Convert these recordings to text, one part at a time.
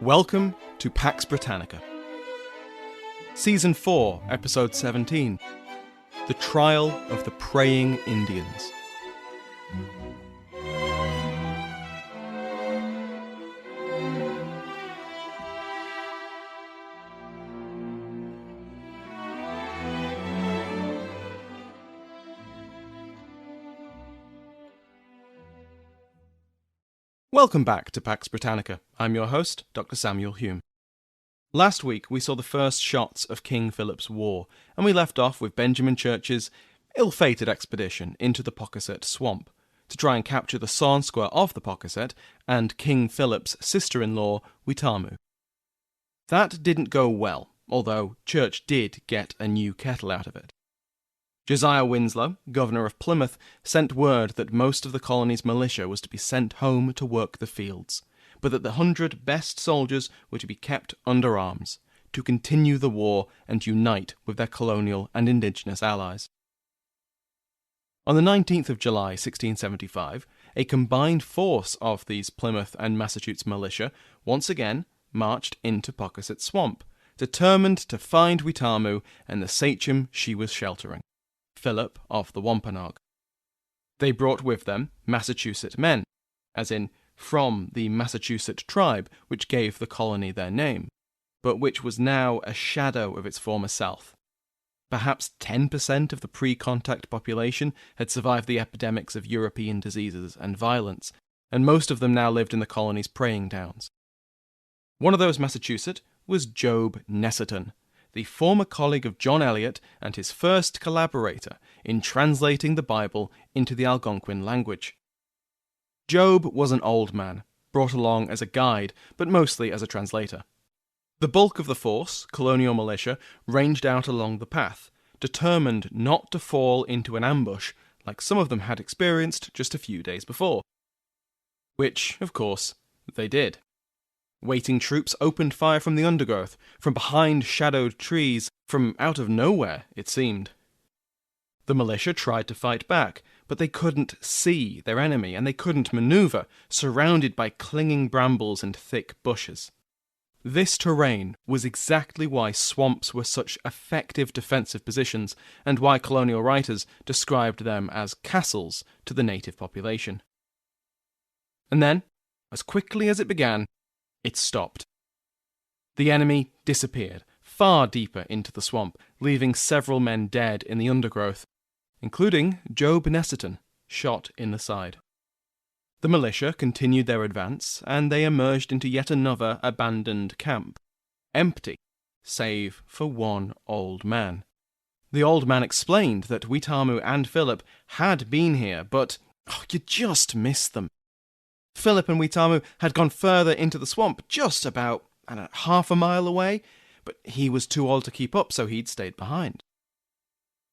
Welcome to Pax Britannica. Season 4, Episode 17. The Trial of the Praying Indians. Welcome back to Pax Britannica. I'm your host, Dr. Samuel Hume. Last week we saw the first shots of King Philip's War, and we left off with Benjamin Church's ill-fated expedition into the Pocasset swamp to try and capture the Sansqua of the Pocasset and King Philip's sister-in-law, Weetamoo. That didn't go well, although Church did get a new kettle out of it. Josiah Winslow, governor of Plymouth, sent word that most of the colony's militia was to be sent home to work the fields, but that the 100 best soldiers were to be kept under arms, to continue the war and unite with their colonial and indigenous allies. On the 19th of July 1675, a combined force of these Plymouth and Massachusetts militia once again marched into Pocasset Swamp, determined to find Weetamoo and the sachem she was sheltering, Philip of the Wampanoag. They brought with them Massachusetts men, as in from the Massachusetts tribe which gave the colony their name, but which was now a shadow of its former self. Perhaps 10% of the pre-contact population had survived the epidemics of European diseases and violence, and most of them now lived in the colony's praying towns. One of those Massachusetts was Job Neserton, the former colleague of John Eliot and his first collaborator in translating the Bible into the Algonquin language. Job was an old man, brought along as a guide, but mostly as a translator. The bulk of the force, colonial militia, ranged out along the path, determined not to fall into an ambush like some of them had experienced just a few days before. Which, of course, they did. Waiting troops opened fire from the undergrowth, from behind shadowed trees, from out of nowhere, it seemed. The militia tried to fight back, but they couldn't see their enemy, and they couldn't maneuver, surrounded by clinging brambles and thick bushes. This terrain was exactly why swamps were such effective defensive positions, and why colonial writers described them as castles to the native population. And then, as quickly as it began, it stopped. The enemy disappeared, far deeper into the swamp, leaving several men dead in the undergrowth, including Job Neserton, shot in the side. The militia continued their advance, and they emerged into yet another abandoned camp, empty, save for one old man. The old man explained that Weetamoo and Philip had been here, but you just missed them. Philip and Weetamoo had gone further into the swamp, just about half a mile away, but he was too old to keep up, so he'd stayed behind.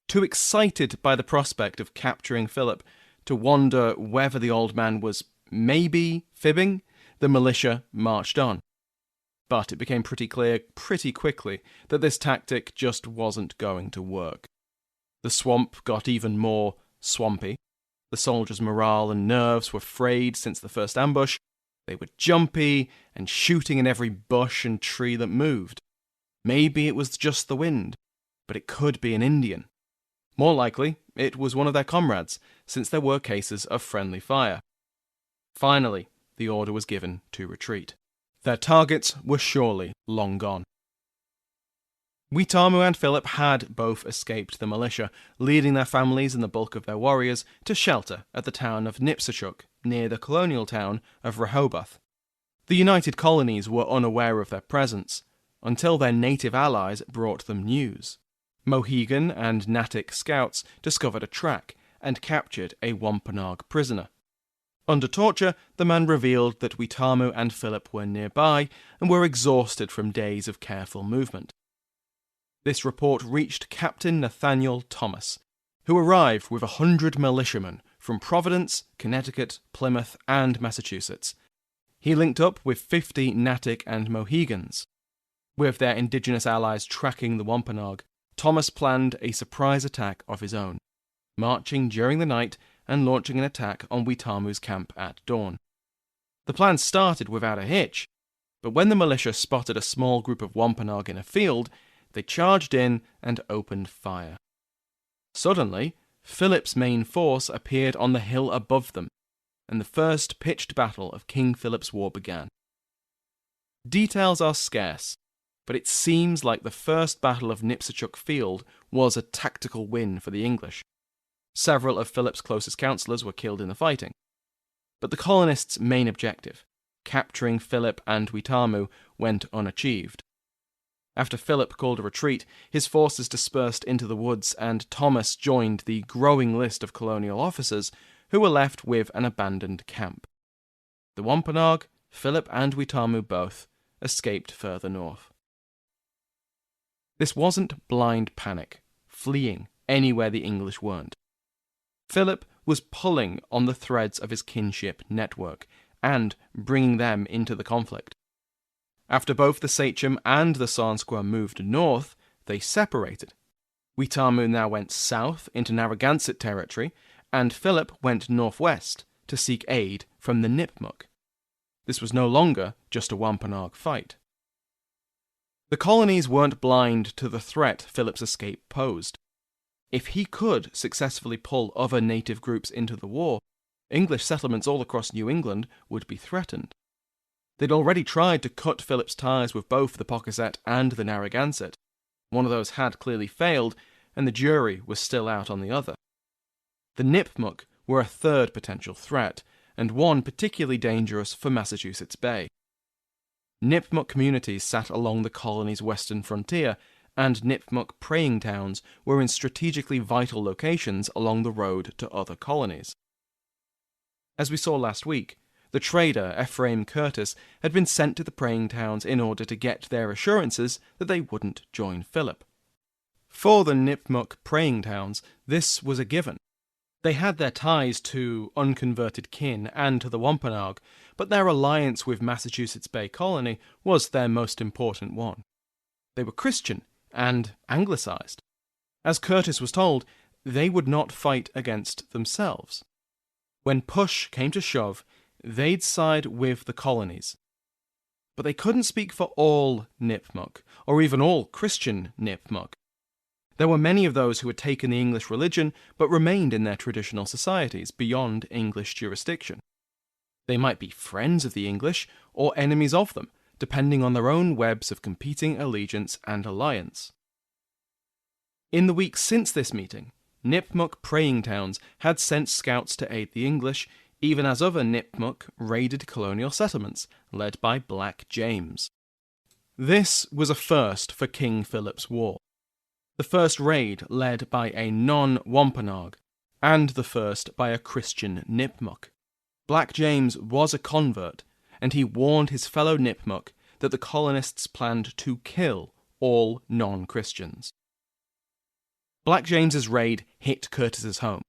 Too excited by the prospect of capturing Philip to wonder whether the old man was maybe fibbing, the militia marched on. But it became pretty clear pretty quickly that this tactic just wasn't going to work. The swamp got even more swampy. The soldiers' morale and nerves were frayed since the first ambush. They were jumpy and shooting in every bush and tree that moved. Maybe it was just the wind, but it could be an Indian. More likely, it was one of their comrades, since there were cases of friendly fire. Finally, the order was given to retreat. Their targets were surely long gone. Weetamoo and Philip had both escaped the militia, leading their families and the bulk of their warriors to shelter at the town of Nipsachuk, near the colonial town of Rehoboth. The United Colonies were unaware of their presence, until their native allies brought them news. Mohegan and Natick scouts discovered a track and captured a Wampanoag prisoner. Under torture, the man revealed that Weetamoo and Philip were nearby and were exhausted from days of careful movement. This report reached Captain Nathaniel Thomas, who arrived with 100 militiamen from Providence, Connecticut, Plymouth, and Massachusetts. He linked up with 50 Natick and Mohegans. With their indigenous allies tracking the Wampanoag, Thomas planned a surprise attack of his own, marching during the night and launching an attack on Weetamoo's camp at dawn. The plan started without a hitch, but when the militia spotted a small group of Wampanoag in a field, they charged in and opened fire. Suddenly, Philip's main force appeared on the hill above them, and the first pitched battle of King Philip's War began. Details are scarce, but it seems like the first battle of Nipsachuk Field was a tactical win for the English. Several of Philip's closest counsellors were killed in the fighting. But the colonists' main objective, capturing Philip and Weetamoo, went unachieved. After Philip called a retreat, his forces dispersed into the woods, and Thomas joined the growing list of colonial officers who were left with an abandoned camp. The Wampanoag, Philip and Weetamoo both, escaped further north. This wasn't blind panic, fleeing anywhere the English weren't. Philip was pulling on the threads of his kinship network and bringing them into the conflict. After both the Sachem and the Sansqua moved north, they separated. Weetamoo now went south into Narragansett territory, and Philip went northwest to seek aid from the Nipmuc. This was no longer just a Wampanoag fight. The colonies weren't blind to the threat Philip's escape posed. If he could successfully pull other native groups into the war, English settlements all across New England would be threatened. They'd already tried to cut Philip's ties with both the Pocasset and the Narragansett. One of those had clearly failed, and the jury was still out on the other. The Nipmuc were a third potential threat, and one particularly dangerous for Massachusetts Bay. Nipmuc communities sat along the colony's western frontier, and Nipmuc praying towns were in strategically vital locations along the road to other colonies. As we saw last week, the trader Ephraim Curtis had been sent to the praying towns in order to get their assurances that they wouldn't join Philip. For the Nipmuc praying towns, this was a given. They had their ties to unconverted kin and to the Wampanoag, but their alliance with Massachusetts Bay Colony was their most important one. They were Christian and anglicized. As Curtis was told, they would not fight against themselves. When push came to shove, they'd side with the colonies. But they couldn't speak for all Nipmuc, or even all Christian Nipmuc. There were many of those who had taken the English religion, but remained in their traditional societies beyond English jurisdiction. They might be friends of the English, or enemies of them, depending on their own webs of competing allegiance and alliance. In the weeks since this meeting, Nipmuc praying towns had sent scouts to aid the English, even as other Nipmuc raided colonial settlements, led by Black James. This was a first for King Philip's War. The first raid led by a non-Wampanoag, and the first by a Christian Nipmuc. Black James was a convert, and he warned his fellow Nipmuc that the colonists planned to kill all non-Christians. Black James's raid hit Curtis's home,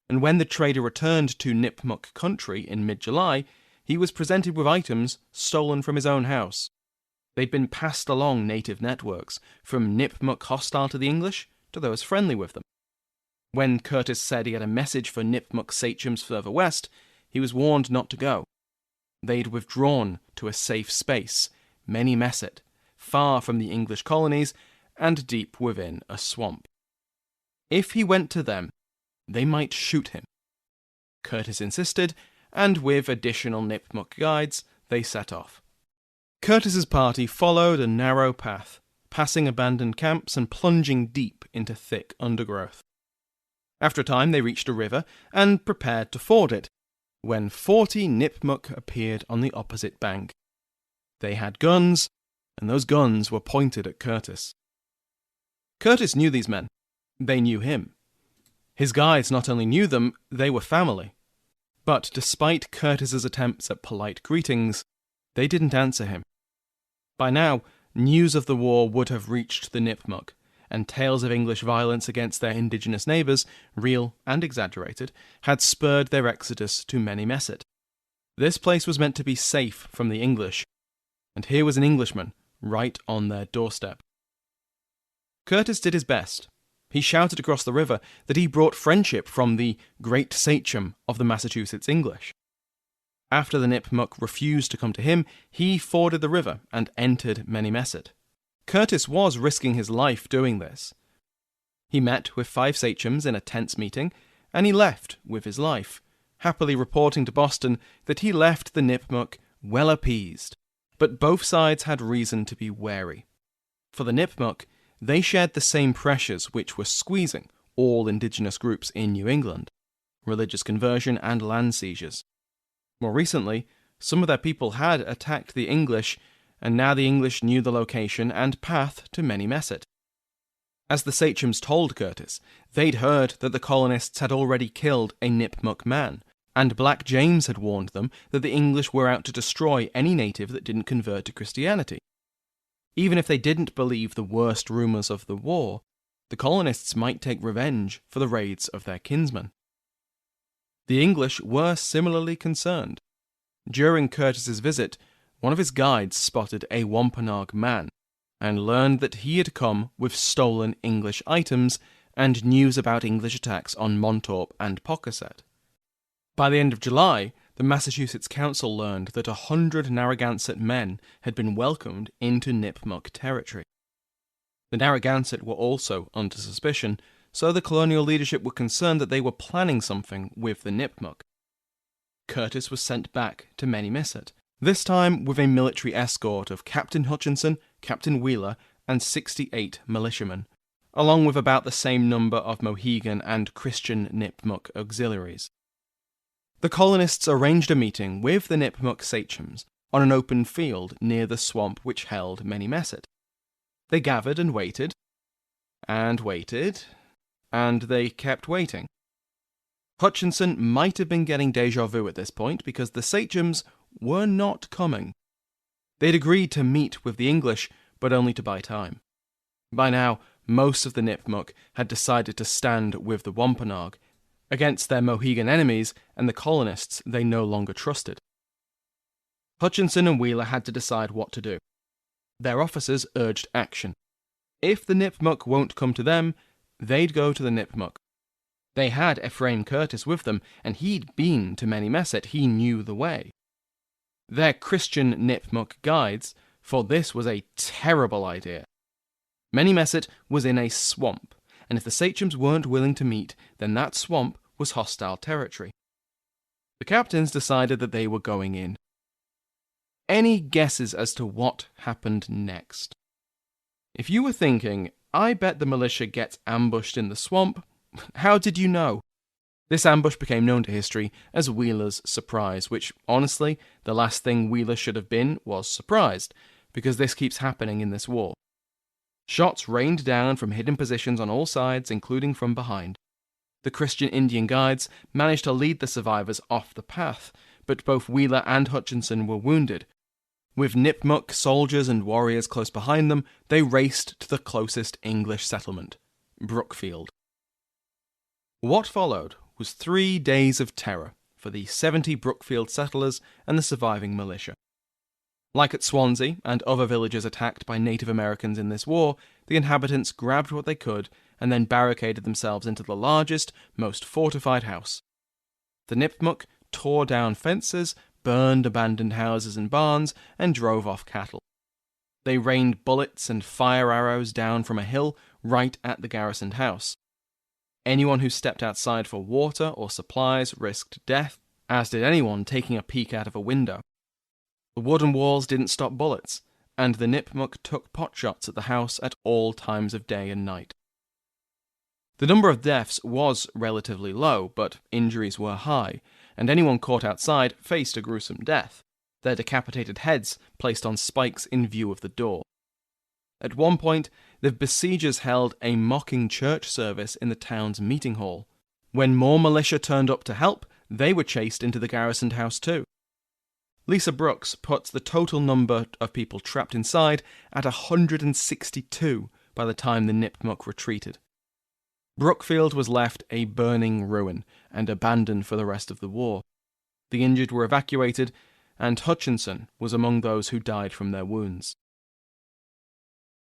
and when the trader returned to Nipmuc country in mid-July, he was presented with items stolen from his own house. They'd been passed along native networks, from Nipmuc hostile to the English to those friendly with them. When Curtis said he had a message for Nipmuc sachems further west, he was warned not to go. They'd withdrawn to a safe space, Many-Messet, far from the English colonies and deep within a swamp. If he went to them, they might shoot him. Curtis insisted, and with additional Nipmuc guides, they set off. Curtis's party followed a narrow path, passing abandoned camps and plunging deep into thick undergrowth. After a time they reached a river and prepared to ford it, when 40 Nipmuc appeared on the opposite bank. They had guns, and those guns were pointed at Curtis. Curtis knew these men. They knew him. His guides not only knew them, they were family. But despite Curtis's attempts at polite greetings, they didn't answer him. By now, news of the war would have reached the Nipmuc, and tales of English violence against their indigenous neighbours, real and exaggerated, had spurred their exodus to Many-Messet. This place was meant to be safe from the English, and here was an Englishman right on their doorstep. Curtis did his best. He shouted across the river that he brought friendship from the great sachem of the Massachusetts English. After the Nipmuc refused to come to him, he forded the river and entered Many-Messert. Curtis was risking his life doing this. He met with 5 sachems in a tense meeting, and he left with his life, happily reporting to Boston that he left the Nipmuc well appeased. But both sides had reason to be wary. For the Nipmuc, they shared the same pressures which were squeezing all indigenous groups in New England: religious conversion and land seizures. More recently, some of their people had attacked the English, and now the English knew the location and path to Many-Messert. As the sachems told Curtis, they'd heard that the colonists had already killed a Nipmuc man, and Black James had warned them that the English were out to destroy any native that didn't convert to Christianity. Even if they didn't believe the worst rumours of the war, the colonists might take revenge for the raids of their kinsmen. The English were similarly concerned. During Curtis's visit, one of his guides spotted a Wampanoag man, and learned that he had come with stolen English items and news about English attacks on Montauk and Pocasset. By the end of July, the Massachusetts Council learned that 100 Narragansett men had been welcomed into Nipmuc territory. The Narragansett were also under suspicion, so the colonial leadership were concerned that they were planning something with the Nipmuc. Curtis was sent back to Many-Messert, this time with a military escort of Captain Hutchinson, Captain Wheeler, and 68 militiamen, along with about the same number of Mohegan and Christian Nipmuc auxiliaries. The colonists arranged a meeting with the Nipmuc sachems on an open field near the swamp which held Many-Messert. They gathered and waited, and they kept waiting. Hutchinson might have been getting déjà vu at this point because the sachems were not coming. They'd agreed to meet with the English, but only to buy time. By now, most of the Nipmuc had decided to stand with the Wampanoag against their Mohegan enemies and the colonists they no longer trusted. Hutchinson and Wheeler had to decide what to do. Their officers urged action. If the Nipmuc won't come to them, they'd go to the Nipmuc. They had Ephraim Curtis with them, and he'd been to Many-Messert. He knew the way. Their Christian Nipmuc guides thought this was a terrible idea. Many-Messert was in a swamp, and if the sachems weren't willing to meet, then that swamp was hostile territory. The captains decided that they were going in. Any guesses as to what happened next? If you were thinking, I bet the militia gets ambushed in the swamp, how did you know? This ambush became known to history as Wheeler's Surprise, which, honestly, the last thing Wheeler should have been was surprised, because this keeps happening in this war. Shots rained down from hidden positions on all sides, including from behind. The Christian Indian guides managed to lead the survivors off the path, but both Wheeler and Hutchinson were wounded. With Nipmuc soldiers and warriors close behind them, they raced to the closest English settlement, Brookfield. What followed was 3 days of terror for the 70 Brookfield settlers and the surviving militia. Like at Swansea and other villages attacked by Native Americans in this war, the inhabitants grabbed what they could and then barricaded themselves into the largest, most fortified house. The Nipmuc tore down fences, burned abandoned houses and barns, and drove off cattle. They rained bullets and fire arrows down from a hill right at the garrisoned house. Anyone who stepped outside for water or supplies risked death, as did anyone taking a peek out of a window. The wooden walls didn't stop bullets, and the Nipmuc took potshots at the house at all times of day and night. The number of deaths was relatively low, but injuries were high, and anyone caught outside faced a gruesome death, their decapitated heads placed on spikes in view of the door. At one point, the besiegers held a mocking church service in the town's meeting hall. When more militia turned up to help, they were chased into the garrisoned house too. Lisa Brooks puts the total number of people trapped inside at 162 by the time the Nipmuc retreated. Brookfield was left a burning ruin and abandoned for the rest of the war. The injured were evacuated, and Hutchinson was among those who died from their wounds.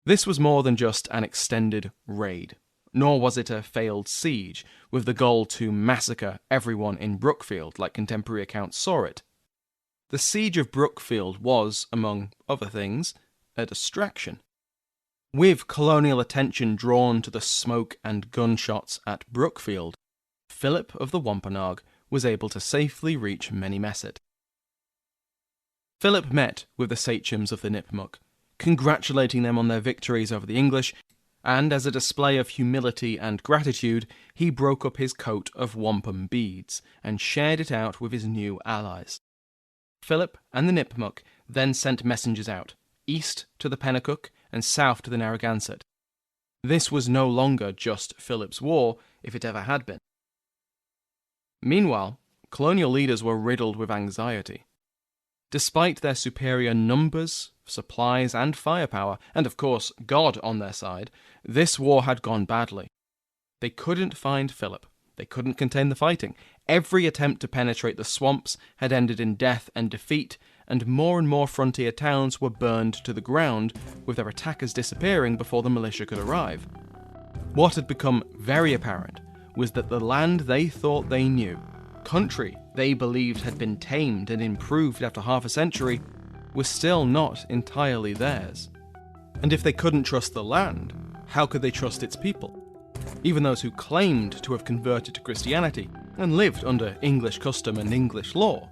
This was more than just an extended raid, nor was it a failed siege with the goal to massacre everyone in Brookfield like contemporary accounts saw it. The siege of Brookfield was, among other things, a distraction. With colonial attention drawn to the smoke and gunshots at Brookfield, Philip of the Wampanoag was able to safely reach Many-Messut. Philip met with the sachems of the Nipmuc, congratulating them on their victories over the English, and as a display of humility and gratitude, he broke up his coat of wampum beads and shared it out with his new allies. Philip and the Nipmuc then sent messengers out, east to the Pennacook and south to the Narragansett. This was no longer just Philip's war, if it ever had been. Meanwhile, colonial leaders were riddled with anxiety. Despite their superior numbers, supplies, and firepower, and of course God on their side, this war had gone badly. They couldn't find Philip. They couldn't contain the fighting. Every attempt to penetrate the swamps had ended in death and defeat, and more frontier towns were burned to the ground, with their attackers disappearing before the militia could arrive. What had become very apparent was that the land they thought they knew, country they believed had been tamed and improved after half a century, was still not entirely theirs. And if they couldn't trust the land, how could they trust its people? Even those who claimed to have converted to Christianity and lived under English custom and English law.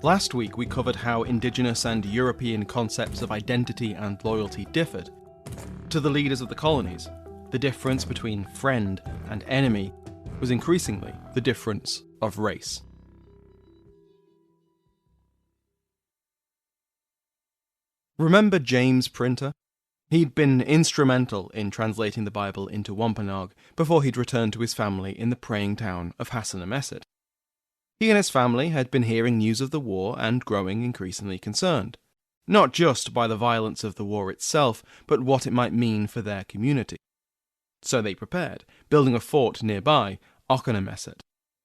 Last week we covered how indigenous and European concepts of identity and loyalty differed. To the leaders of the colonies, the difference between friend and enemy was increasingly the difference of race. Remember James Printer? He'd been instrumental in translating the Bible into Wampanoag before he'd returned to his family in the praying town of Hassanamessut. He and his family had been hearing news of the war and growing increasingly concerned, not just by the violence of the war itself, but what it might mean for their community. So they prepared, building a fort nearby, Oconomowoc,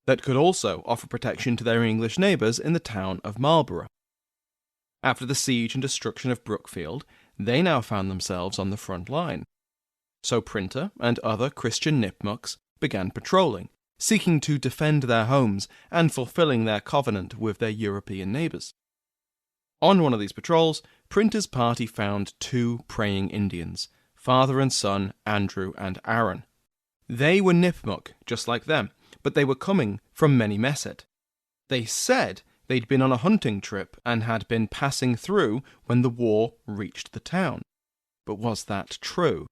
that could also offer protection to their English neighbours in the town of Marlborough. After the siege and destruction of Brookfield, they now found themselves on the front line. So Printer and other Christian Nipmucs began patrolling, seeking to defend their homes and fulfilling their covenant with their European neighbours. On one of these patrols, Printer's party found two praying Indians, father and son Andrew and Aaron. They were Nipmuc, just like them, but they were coming from Many-Messut. They said they'd been on a hunting trip and had been passing through when the war reached the town. But was that true?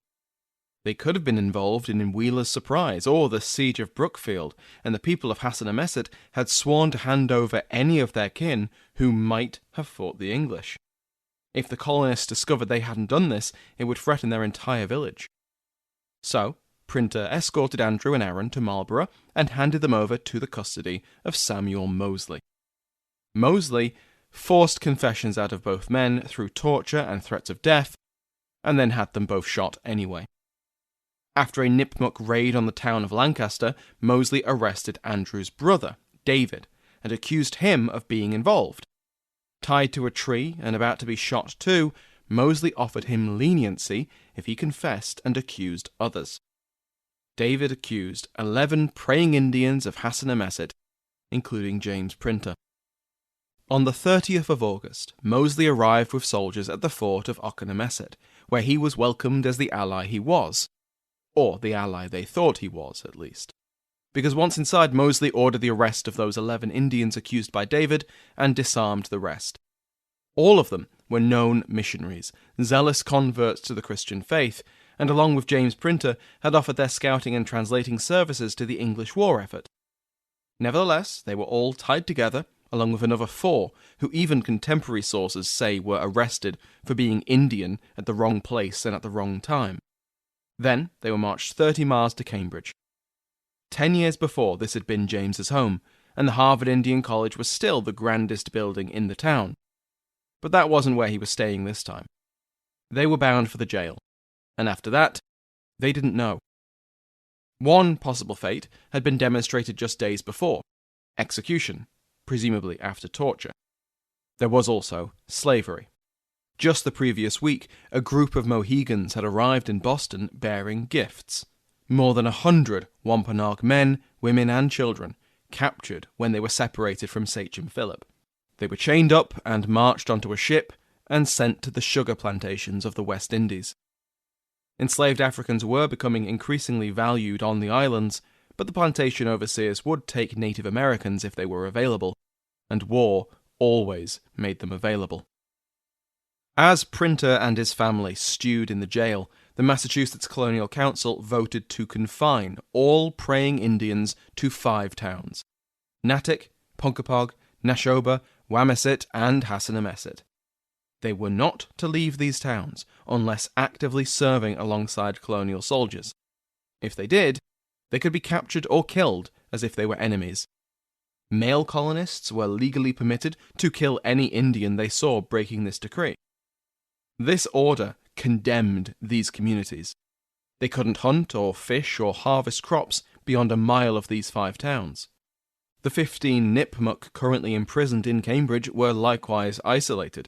They could have been involved in Wheeler's surprise or the siege of Brookfield, and the people of Hassanamessut had sworn to hand over any of their kin who might have fought the English. If the colonists discovered they hadn't done this, it would threaten their entire village. So, Printer escorted Andrew and Aaron to Marlborough and handed them over to the custody of Samuel Mosley. Mosley forced confessions out of both men through torture and threats of death, and then had them both shot anyway. After a Nipmuc raid on the town of Lancaster, Mosley arrested Andrew's brother, David, and accused him of being involved. Tied to a tree and about to be shot too, Mosley offered him leniency if he confessed and accused others. David accused 11 praying Indians of Hassanamessut, including James Printer. On the 30th of August, Mosley arrived with soldiers at the fort of Oconomowoc, where he was welcomed as the ally he was. Or the ally they thought he was, at least. Because once inside, Mosley ordered the arrest of those 11 Indians accused by David and disarmed the rest. All of them were known missionaries, zealous converts to the Christian faith, and along with James Printer, had offered their scouting and translating services to the English war effort. Nevertheless, they were all tied together, along with another 4, who even contemporary sources say were arrested for being Indian at the wrong place and at the wrong time. Then they were marched 30 miles to Cambridge. 10 years before, this had been James's home, and the Harvard Indian College was still the grandest building in the town. But that wasn't where he was staying this time. They were bound for the jail, and after that, they didn't know. One possible fate had been demonstrated just days before: execution, presumably after torture. There was also slavery. Just the previous week, a group of Mohegans had arrived in Boston bearing gifts. More than 100 Wampanoag men, women, and children captured when they were separated from Sachem Philip. They were chained up and marched onto a ship and sent to the sugar plantations of the West Indies. Enslaved Africans were becoming increasingly valued on the islands, but the plantation overseers would take Native Americans if they were available, and war always made them available. As Printer and his family stewed in the jail, the Massachusetts Colonial Council voted to confine all praying Indians to 5 towns: Natick, Ponkapog, Nashoba, Wamesit, and Hassanemesit. They were not to leave these towns unless actively serving alongside colonial soldiers. If they did, they could be captured or killed as if they were enemies. Male colonists were legally permitted to kill any Indian they saw breaking this decree. This order condemned these communities. They couldn't hunt or fish or harvest crops beyond a mile of these 5 towns. The 15 Nipmuc currently imprisoned in Cambridge were likewise isolated.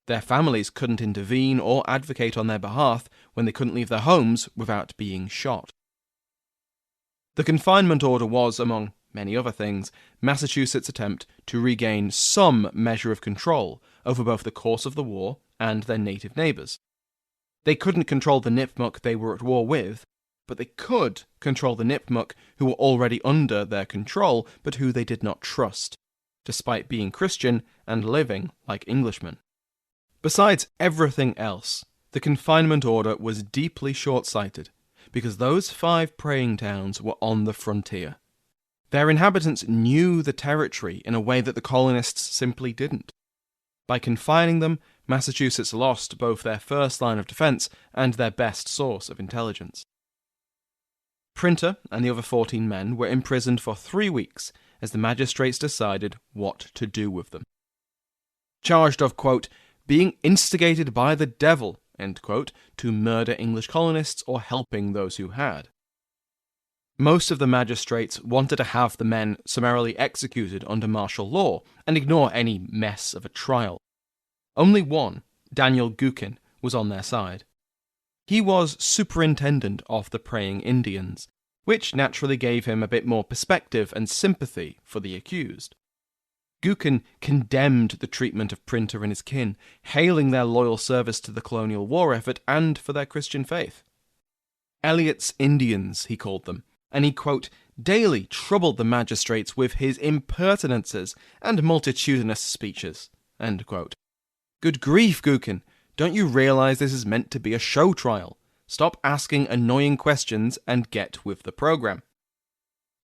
Their families couldn't intervene or advocate on their behalf when they couldn't leave their homes without being shot. The confinement order was, among many other things, Massachusetts' attempt to regain some measure of control over both the course of the war and their native neighbours. They couldn't control the Nipmuc they were at war with, but they could control the Nipmuc who were already under their control but who they did not trust, despite being Christian and living like Englishmen. Besides everything else, the confinement order was deeply short-sighted, because those 5 praying towns were on the frontier. Their inhabitants knew the territory in a way that the colonists simply didn't. By confining them, Massachusetts lost both their first line of defense and their best source of intelligence. Printer and the other 14 men were imprisoned for 3 weeks as the magistrates decided what to do with them. Charged of, quote, being instigated by the devil, end quote, to murder English colonists or helping those who had. Most of the magistrates wanted to have the men summarily executed under martial law and ignore any mess of a trial. Only one, Daniel Gookin, was on their side. He was superintendent of the praying Indians, which naturally gave him a bit more perspective and sympathy for the accused. Gookin condemned the treatment of Printer and his kin, hailing their loyal service to the colonial war effort and for their Christian faith. Eliot's Indians, he called them, and he, quote, daily troubled the magistrates with his impertinences and multitudinous speeches, end quote. Good grief, Gookin, don't you realize this is meant to be a show trial? Stop asking annoying questions and get with the program.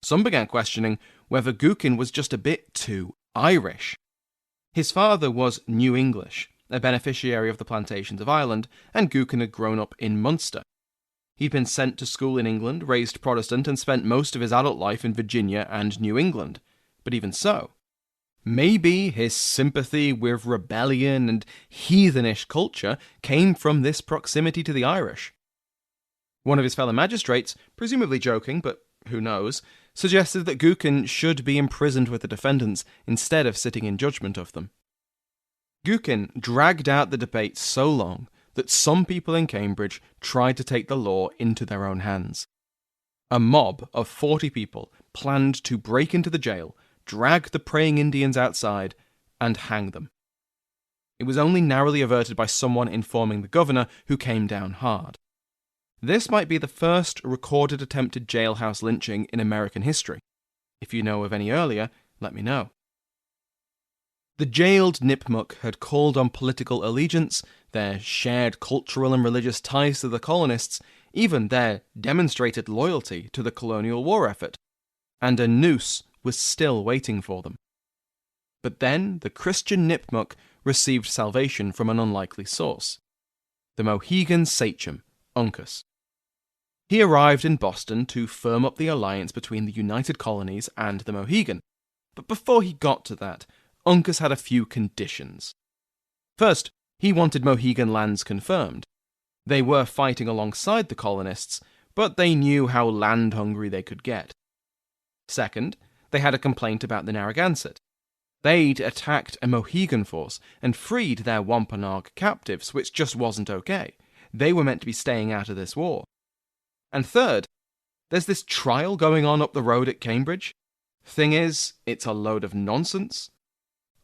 Some began questioning whether Gookin was just a bit too Irish. His father was New English, a beneficiary of the plantations of Ireland, and Gookin had grown up in Munster. He'd been sent to school in England, raised Protestant, and spent most of his adult life in Virginia and New England. But even so, maybe his sympathy with rebellion and heathenish culture came from this proximity to the Irish. One of his fellow magistrates, presumably joking, but who knows, suggested that Gookin should be imprisoned with the defendants instead of sitting in judgment of them. Gookin dragged out the debate so long that some people in Cambridge tried to take the law into their own hands. A mob of 40 people planned to break into the jail, drag the praying Indians outside, and hang them. It was only narrowly averted by someone informing the governor, who came down hard. This might be the first recorded attempted jailhouse lynching in American history. If you know of any earlier, let me know. The jailed Nipmuc had called on political allegiance, their shared cultural and religious ties to the colonists, even their demonstrated loyalty to the colonial war effort, and a noose was still waiting for them. But then the Christian Nipmuc received salvation from an unlikely source: the Mohegan sachem, Uncas. He arrived in Boston to firm up the alliance between the United Colonies and the Mohegan, but before he got to that, Uncas had a few conditions. First, he wanted Mohegan lands confirmed. They were fighting alongside the colonists, but they knew how land-hungry they could get. Second, they had a complaint about the Narragansett. They'd attacked a Mohegan force and freed their Wampanoag captives, which just wasn't okay. They were meant to be staying out of this war. And third, there's this trial going on up the road at Cambridge. Thing is, it's a load of nonsense.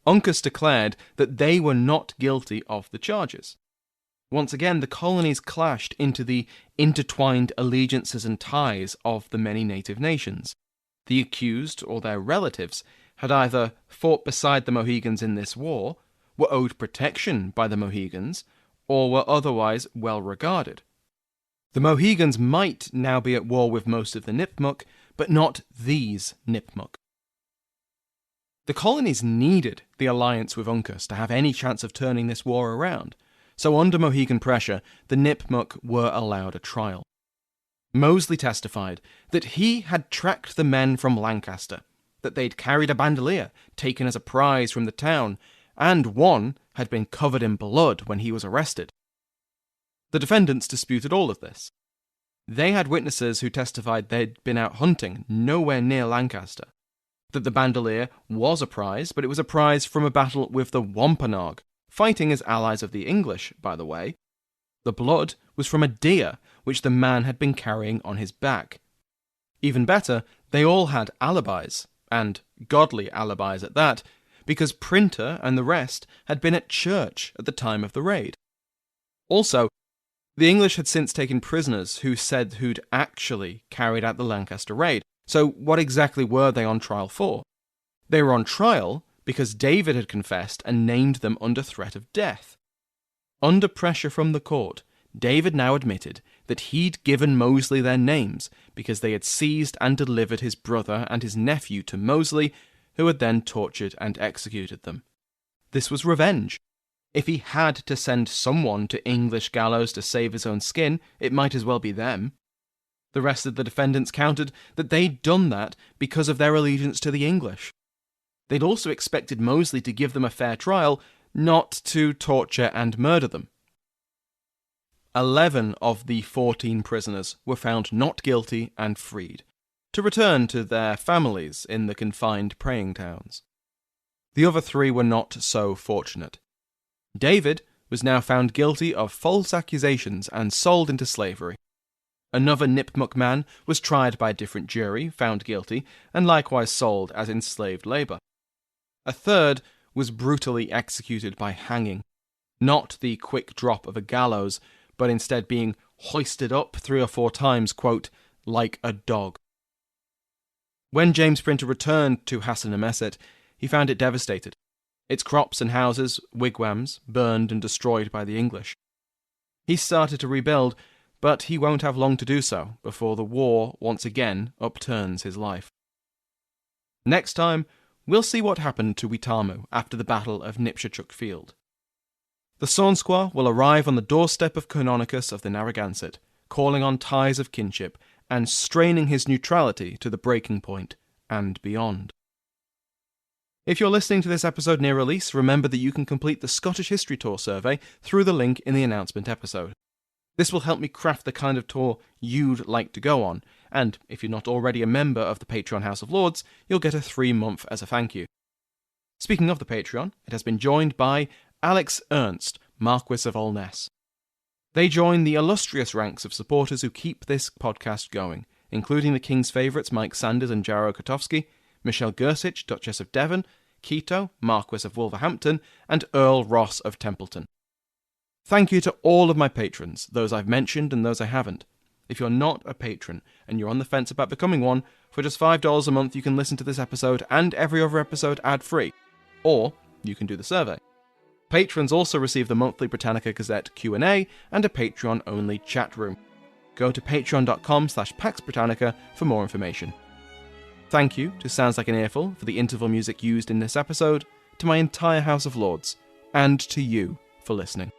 Uncas declared that they were not guilty of the charges. Once again, the colonies clashed into the intertwined allegiances and ties of the many native nations. The accused, or their relatives, had either fought beside the Mohegans in this war, were owed protection by the Mohegans, or were otherwise well regarded. The Mohegans might now be at war with most of the Nipmuc, but not these Nipmuc. The colonies needed the alliance with Uncas to have any chance of turning this war around, so under Mohegan pressure, the Nipmuc were allowed a trial. Mosley testified that he had tracked the men from Lancaster, that they'd carried a bandolier taken as a prize from the town, and one had been covered in blood when he was arrested. The defendants disputed all of this. They had witnesses who testified they'd been out hunting nowhere near Lancaster, that the bandolier was a prize, but it was a prize from a battle with the Wampanoag, fighting as allies of the English, by the way. The blood was from a deer which the man had been carrying on his back. Even better, they all had alibis, and godly alibis at that, because Printer and the rest had been at church at the time of the raid. Also, the English had since taken prisoners who said who'd actually carried out the Lancaster raid, so what exactly were they on trial for? They were on trial because David had confessed and named them under threat of death. Under pressure from the court, David now admitted that he'd given Mosley their names because they had seized and delivered his brother and his nephew to Mosley, who had then tortured and executed them. This was revenge. If he had to send someone to English gallows to save his own skin, it might as well be them. The rest of the defendants countered that they'd done that because of their allegiance to the English. They'd also expected Mosley to give them a fair trial, not to torture and murder them. 11 of the 14 prisoners were found not guilty and freed, to return to their families in the confined praying towns. The other 3 were not so fortunate. David was now found guilty of false accusations and sold into slavery. Another Nipmuc man was tried by a different jury, found guilty, and likewise sold as enslaved labour. A third was brutally executed by hanging, not the quick drop of a gallows, but instead being hoisted up 3 or 4 times, quote, like a dog. When James Printer returned to Hassanemeset, he found it devastated. Its crops and houses, wigwams, burned and destroyed by the English. He started to rebuild, but he won't have long to do so before the war once again upturns his life. Next time, we'll see what happened to Weetamoo after the Battle of Nipshachuk Field. The Sonesquaw will arrive on the doorstep of Canonicus of the Narragansett, calling on ties of kinship and straining his neutrality to the breaking point and beyond. If you're listening to this episode near release, remember that you can complete the Scottish History Tour survey through the link in the announcement episode. This will help me craft the kind of tour you'd like to go on, and if you're not already a member of the Patreon House of Lords, you'll get a 3-month as a thank you. Speaking of the Patreon, it has been joined by Alex Ernst, Marquis of Olness. They join the illustrious ranks of supporters who keep this podcast going, including the King's favourites Mike Sanders and Jaro Kotowski, Michelle Gersich, Duchess of Devon, Keto, Marquis of Wolverhampton, and Earl Ross of Templeton. Thank you to all of my patrons, those I've mentioned and those I haven't. If you're not a patron and you're on the fence about becoming one, for just $5 a month you can listen to this episode and every other episode ad-free, or you can do the survey. Patrons also receive the monthly Britannica Gazette Q&A and a Patreon-only chat room. Go to patreon.com/Pax Britannica for more information. Thank you to Sounds Like an Earful for the interval music used in this episode, to my entire House of Lords, and to you for listening.